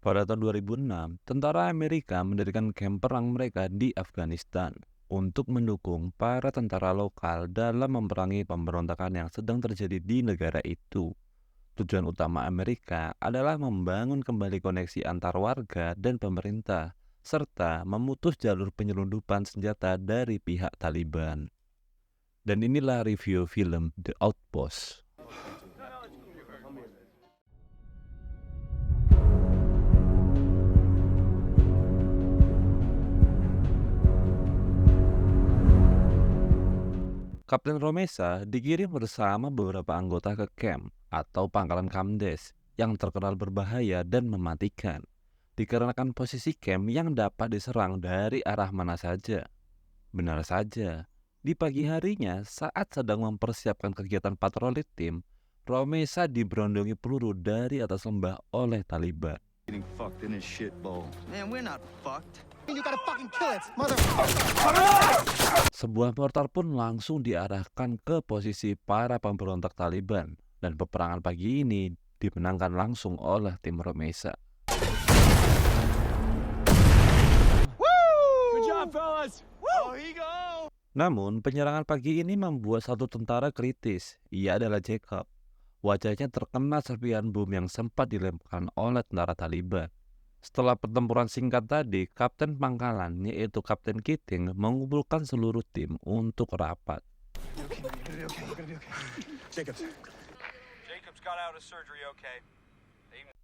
Pada tahun 2006, tentara Amerika mendirikan kamp perang mereka di Afghanistan untuk mendukung para tentara lokal dalam memerangi pemberontakan yang sedang terjadi di negara itu. Tujuan utama Amerika adalah membangun kembali koneksi antar warga dan pemerintah, serta memutus jalur penyelundupan senjata dari pihak Taliban. Dan inilah review film The Outpost. Kapten Romesa dikirim bersama beberapa anggota ke camp atau pangkalan Kamdes yang terkenal berbahaya dan mematikan, dikarenakan posisi camp yang dapat diserang dari arah mana saja. Benar saja, di pagi harinya saat sedang mempersiapkan kegiatan patroli tim, Romesa diberondongi peluru dari atas lembah oleh Taliban. Getting fucked in his shit bowl. Man, we're not fucked. You gotta fucking kill it, mother. Sebuah mortar pun langsung diarahkan ke posisi para pemberontak Taliban, dan peperangan pagi ini dimenangkan langsung oleh tim Romesa. Good job, fellas. Oh, he go. Namun, penyerangan pagi ini membuat satu tentara kritis. Ia adalah Jacob. Wajahnya terkena serpihan bom yang sempat dilemparkan oleh tentara Taliban. Setelah pertempuran singkat tadi, Kapten Pangkalan, yaitu Kapten Keating, mengumpulkan seluruh tim untuk rapat. Jacob's got out of surgery, okay?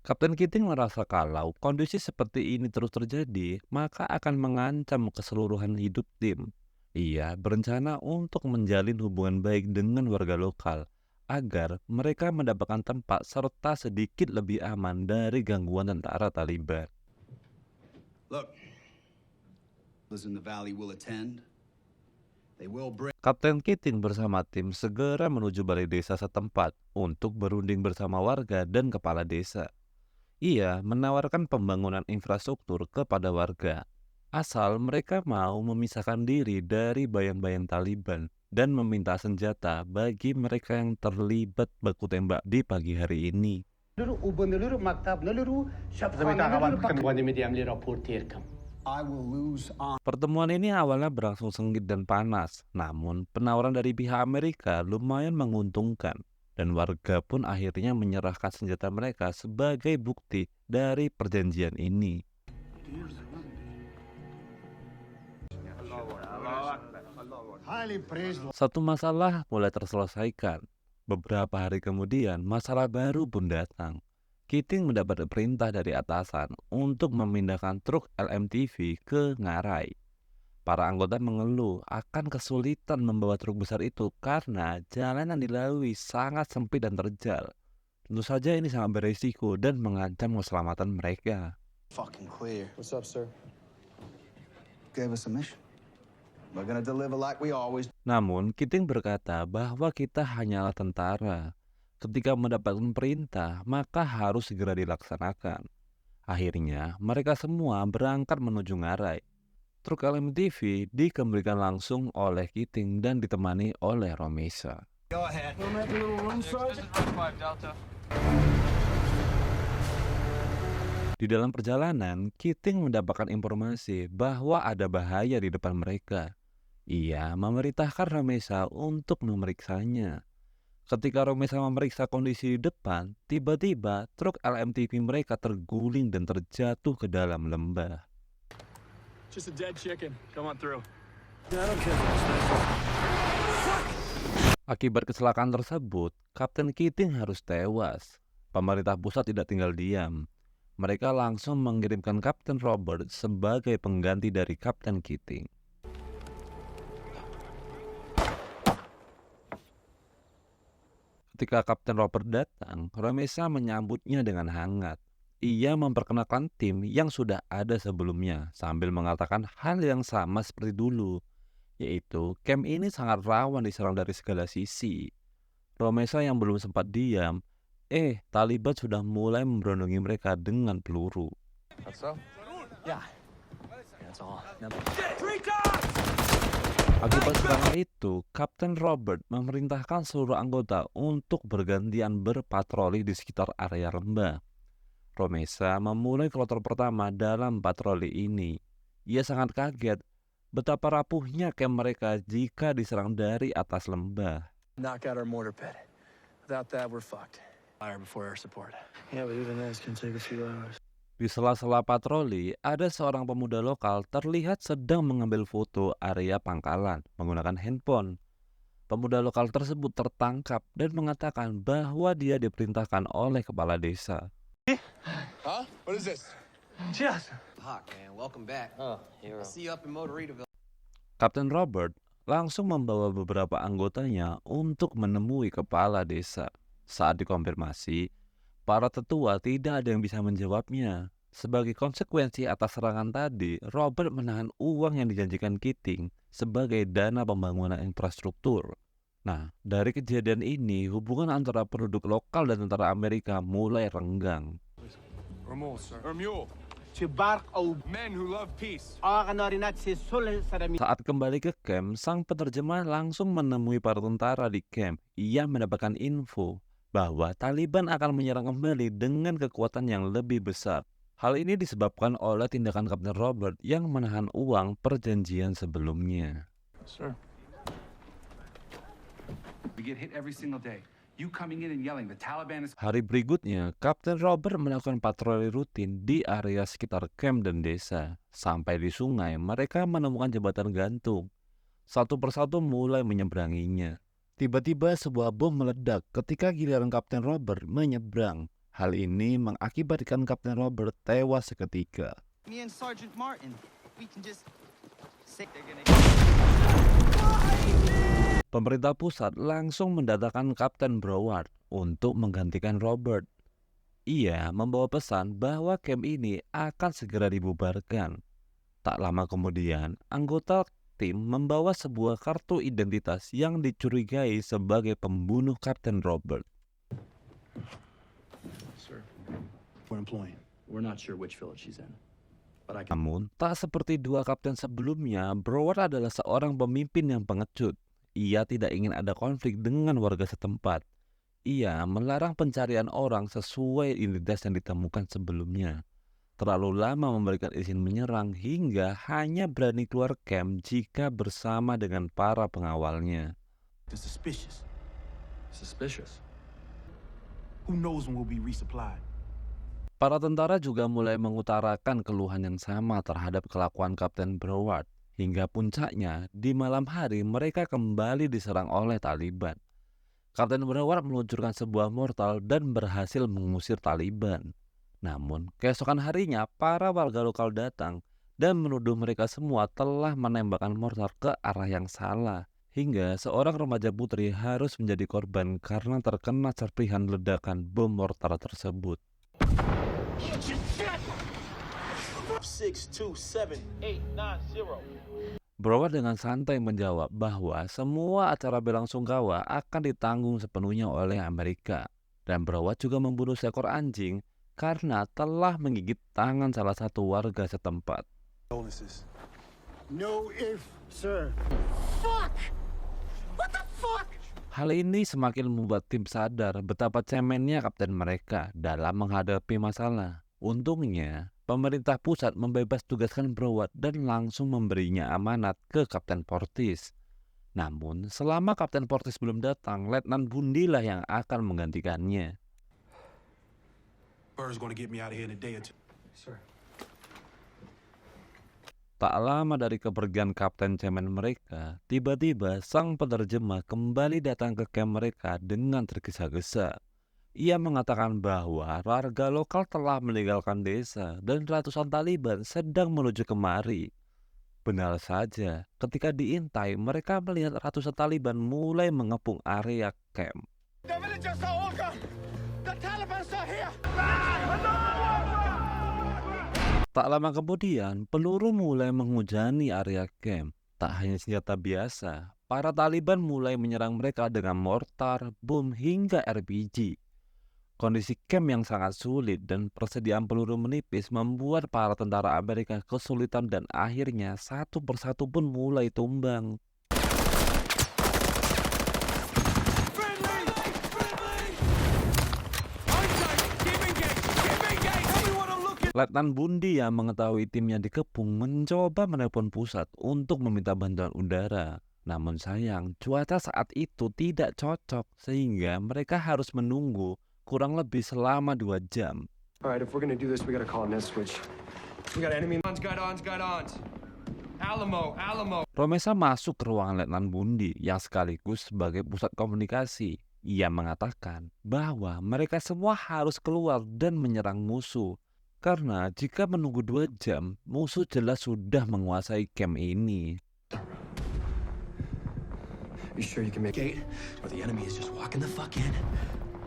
Kapten Keating merasa kalau kondisi seperti ini terus terjadi, maka akan mengancam keseluruhan hidup tim. Ia berencana untuk menjalin hubungan baik dengan warga lokal, agar mereka mendapatkan tempat serta sedikit lebih aman dari gangguan tentara Taliban. Look, listen, the valley will attend. They will bring. Kapten Keating bersama tim segera menuju balai desa setempat untuk berunding bersama warga dan kepala desa. Ia menawarkan pembangunan infrastruktur kepada warga, asal mereka mau memisahkan diri dari bayang-bayang Taliban dan meminta senjata bagi mereka yang terlibat baku tembak di pagi hari ini. I will lose on. Pertemuan ini awalnya berlangsung sengit dan panas, namun penawaran dari pihak Amerika lumayan menguntungkan, dan warga pun akhirnya menyerahkan senjata mereka sebagai bukti dari perjanjian ini. Highly praised. Satu masalah mulai terselesaikan. Beberapa hari kemudian, masalah baru pun datang. Keating mendapat perintah dari atasan untuk memindahkan truk LMTV ke Ngarai. Para anggota mengeluh akan kesulitan membawa truk besar itu karena jalan yang dilalui sangat sempit dan terjal. Tentu saja ini sangat berisiko dan mengancam keselamatan mereka. Fucking clear. What's up, sir? Gave us a mission. We're gonna deliver like we always. Namun, Keating berkata bahwa kita hanyalah tentara. Ketika mendapatkan perintah, maka harus segera dilaksanakan. Akhirnya, mereka semua berangkat menuju Ngarai. Truk LMTV dikembalikan langsung oleh Keating dan ditemani oleh Romesa. Go ahead. Delta. Di dalam perjalanan, Keating mendapatkan informasi bahwa ada bahaya di depan mereka. Ia memerintahkan Romesa untuk memeriksanya. Ketika Romesa memeriksa kondisi di depan, tiba-tiba truk LMTV mereka terguling dan terjatuh ke dalam lembah. Just a dead chicken. Come on through. Akibat kecelakaan tersebut, Kapten Keating harus tewas. Pemerintah pusat tidak tinggal diam. Mereka langsung mengirimkan Kapten Robert sebagai pengganti dari Kapten Keating. Ketika Kapten Robert datang, Romesa menyambutnya dengan hangat. Ia memperkenalkan tim yang sudah ada sebelumnya sambil mengatakan hal yang sama seperti dulu, yaitu camp ini sangat rawan diserang dari segala sisi. Romesa yang belum sempat diam, Taliban sudah mulai memberondongi mereka dengan peluru. That's so? Yeah. That's all. Akibat serangan itu, Kapten Robert memerintahkan seluruh anggota untuk bergantian berpatroli di sekitar area lembah. Romesa memulai kloter pertama dalam patroli ini. Ia sangat kaget betapa rapuhnya camp mereka jika diserang dari atas lembah. Knock out our mortar pit. Without that, we're fucked. Fire before air support. Yeah, but even this can take a few hours. Di sela-sela patroli, ada seorang pemuda lokal terlihat sedang mengambil foto area pangkalan menggunakan handphone. Pemuda lokal tersebut tertangkap dan mengatakan bahwa dia diperintahkan oleh kepala desa. Huh? What is this? Just. Hawk, man. Welcome back. I'll see you up in Motorito'ville. Kapten Robert langsung membawa beberapa anggotanya untuk menemui kepala desa. Saat dikonfirmasi, para tetua tidak ada yang bisa menjawabnya. Sebagai konsekuensi atas serangan tadi, Robert menahan uang yang dijanjikan Keating sebagai dana pembangunan infrastruktur. Nah, dari kejadian ini, hubungan antara penduduk lokal dan tentara Amerika mulai renggang. Or mule, sir. Or mule. Men who love peace. Saat kembali ke camp, sang penerjemah langsung menemui para tentara di camp. Ia mendapatkan info bahwa Taliban akan menyerang kembali dengan kekuatan yang lebih besar. Hal ini disebabkan oleh tindakan Kapten Robert yang menahan uang perjanjian sebelumnya. Sir. We get hit every single day. You coming in and yelling, the Taliban is... Hari berikutnya, Kapten Robert melakukan patroli rutin di area sekitar camp dan desa. Sampai di sungai, mereka menemukan jembatan gantung. Satu persatu mulai menyeberanginya. Tiba-tiba sebuah bom meledak ketika giliran Kapten Robert menyeberang. Hal ini mengakibatkan Kapten Robert tewas seketika. Me and Sergeant Martin, we can just say they're gonna... Pemerintah pusat langsung mendatangkan Kapten Broward untuk menggantikan Robert. Ia membawa pesan bahwa camp ini akan segera dibubarkan. Tak lama kemudian, anggota tim membawa sebuah kartu identitas yang dicurigai sebagai pembunuh Kapten Robert. Sir. We're employing. We're not sure which village she's in. But I can... Namun, tak seperti dua kapten sebelumnya, Broward adalah seorang pemimpin yang pengecut. Ia tidak ingin ada konflik dengan warga setempat. Ia melarang pencarian orang sesuai identitas yang ditemukan sebelumnya. Terlalu lama memberikan izin menyerang hingga hanya berani keluar camp jika bersama dengan para pengawalnya. It's suspicious. Suspicious. Who knows when we'll be resupplied? Para tentara juga mulai mengutarakan keluhan yang sama terhadap kelakuan Kapten Broward. Hingga puncaknya, di malam hari mereka kembali diserang oleh Taliban. Kapten Broward meluncurkan sebuah mortal dan berhasil mengusir Taliban. Namun, keesokan harinya para warga lokal datang dan menuduh mereka semua telah menembakkan mortar ke arah yang salah. Hingga seorang remaja putri harus menjadi korban karena terkena serpihan ledakan bom mortar tersebut. 627-890. Broward dengan santai menjawab bahwa semua acara bela-sungkawa akan ditanggung sepenuhnya oleh Amerika. Dan Broward juga membunuh seekor anjing karena telah menggigit tangan salah satu warga setempat. No if, sir. Hal ini semakin membuat tim sadar betapa cemennya kapten mereka dalam menghadapi masalah. Untungnya, pemerintah pusat membebas tugaskan Broward dan langsung memberinya amanat ke Kapten Portis. Namun, selama Kapten Portis belum datang, Letnan Bundilah yang akan menggantikannya. Bird's gonna get me out of here in a day or two. Sir. Tak lama dari kepergian kapten cemen mereka, tiba-tiba sang penerjemah kembali datang ke camp mereka dengan tergesa-gesa. Ia mengatakan bahwa warga lokal telah meninggalkan desa dan ratusan Taliban sedang menuju kemari. Benar saja, ketika diintai, mereka melihat ratusan Taliban mulai mengepung area camp. The villagers are all gone. The Taliban are here. Tak lama kemudian, peluru mulai menghujani area camp. Tak hanya senjata biasa, para Taliban mulai menyerang mereka dengan mortar, bom, hingga RPG. Kondisi camp yang sangat sulit dan persediaan peluru menipis membuat para tentara Amerika kesulitan dan akhirnya satu persatu pun mulai tumbang. Letnan Bundy yang mengetahui timnya dikepung mencoba menelpon pusat untuk meminta bantuan udara. Namun sayang, cuaca saat itu tidak cocok sehingga mereka harus menunggu kurang lebih selama 2 jam. All right, if we're gonna do this, we gotta call a net switch. We got enemy. Guidons. Alamo. Romesa masuk ke ruangan Letnan Bundy yang sekaligus sebagai pusat komunikasi. Ia mengatakan bahwa mereka semua harus keluar dan menyerang musuh. Karena jika menunggu 2 jam, musuh jelas sudah menguasai camp ini. You sure you can make Gate, or the enemy is just walking the fuck in.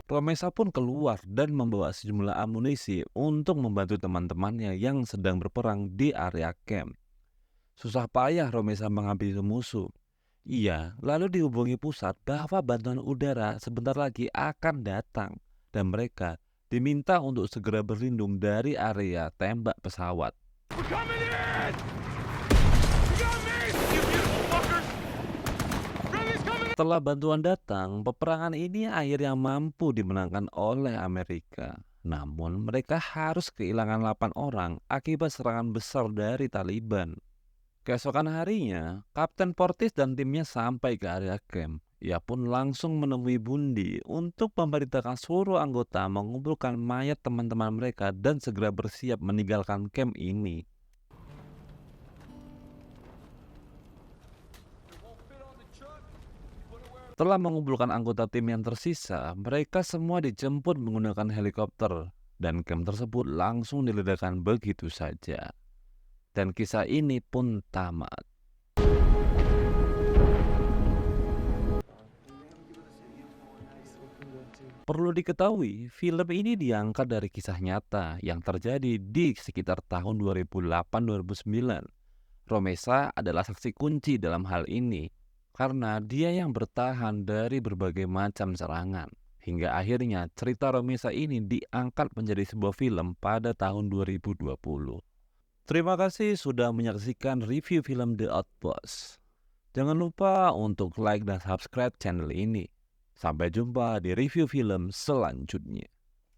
Romesa pun keluar dan membawa sejumlah amunisi untuk membantu teman-temannya yang sedang berperang di area camp. Susah payah Romesa menghabisi musuh. Ia lalu dihubungi pusat bahwa bantuan udara sebentar lagi akan datang dan mereka diminta untuk segera berlindung dari area tembak pesawat. We're coming in! You got me! You beautiful fuckers! Friendly's coming in! Setelah bantuan datang, peperangan ini akhirnya mampu dimenangkan oleh Amerika. Namun mereka harus kehilangan 8 orang akibat serangan besar dari Taliban. Keesokan harinya, Kapten Portis dan timnya sampai ke area camp. Ia pun langsung menemui Bundy untuk memerintahkan seluruh anggota mengumpulkan mayat teman-teman mereka dan segera bersiap meninggalkan camp ini. Setelah mengumpulkan anggota tim yang tersisa, mereka semua dijemput menggunakan helikopter dan camp tersebut langsung diledakkan begitu saja. Dan kisah ini pun tamat. Perlu diketahui, film ini diangkat dari kisah nyata yang terjadi di sekitar tahun 2008-2009. Romesa adalah saksi kunci dalam hal ini, karena dia yang bertahan dari berbagai macam serangan. Hingga akhirnya cerita Romesa ini diangkat menjadi sebuah film pada tahun 2020. Terima kasih sudah menyaksikan review film The Outpost. Jangan lupa untuk like dan subscribe channel ini. Sampai jumpa di review film selanjutnya.